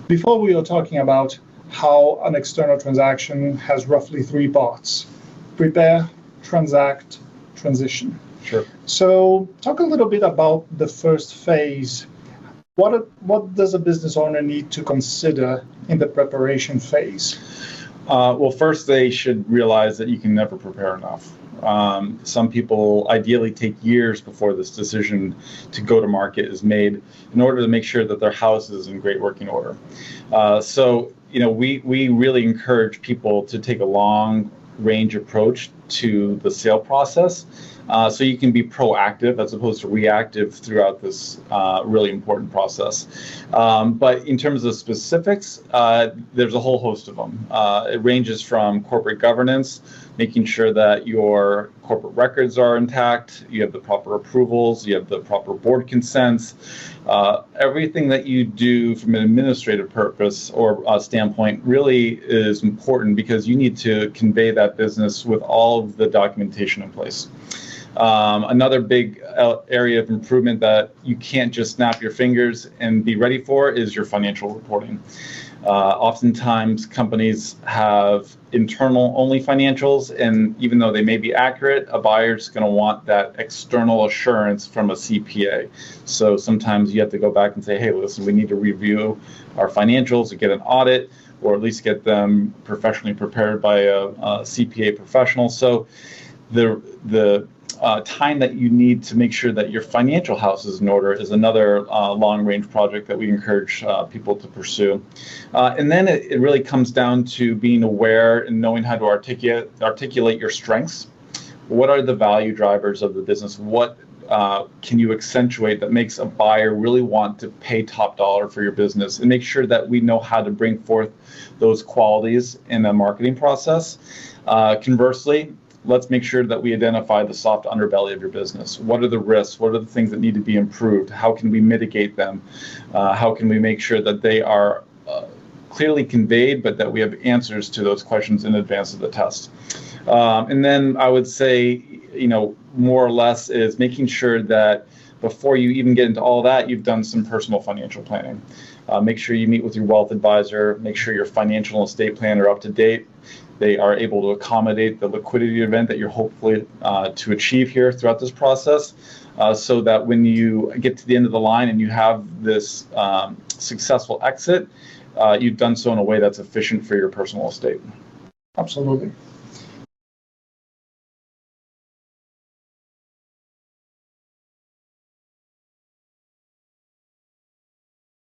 Before we were talking about how an external transaction has roughly three parts: prepare, transact, transition. Sure. So talk a little bit about the first phase. What does a business owner need to consider in the preparation phase? Well, first they should realize that you can never prepare enough. Some people ideally take years before this decision to go to market is made in order to make sure that their house is in great working order. So, we really encourage people to take a long range approach to the sale process. So you can be proactive as opposed to reactive throughout this really important process. But in terms of specifics, there's a whole host of them. It ranges from corporate governance, making sure that your corporate records are intact, you have the proper approvals, you have the proper board consents. Everything that you do from an administrative purpose or standpoint really is important because you need to convey that business with all of the documentation in place. Another big area of improvement that you can't just snap your fingers and be ready for is your financial reporting. Oftentimes companies have internal only financials, and even though they may be accurate, a buyer's going to want that external assurance from a CPA. So sometimes you have to go back and say, hey, listen, we need to review our financials to get an audit, or at least get them professionally prepared by a CPA professional. So the time that you need to make sure that your financial house is in order is another long-range project that we encourage people to pursue. And then it really comes down to being aware and knowing how to articulate your strengths. What are the value drivers of the business? What can you accentuate that makes a buyer really want to pay top dollar for your business? And make sure that we know how to bring forth those qualities in the marketing process. Conversely, let's make sure that we identify the soft underbelly of your business. What are the risks? What are the things that need to be improved? How can we mitigate them? How can we make sure that they are clearly conveyed, but that we have answers to those questions in advance of the test? And then I would say, more or less is making sure that before you even get into all that, you've done some personal financial planning. Make sure you meet with your wealth advisor. Make sure your financial and estate plan are up to date. They are able to accommodate the liquidity event that you're hopefully to achieve here throughout this process, so that when you get to the end of the line and you have this successful exit, you've done so in a way that's efficient for your personal estate. Absolutely.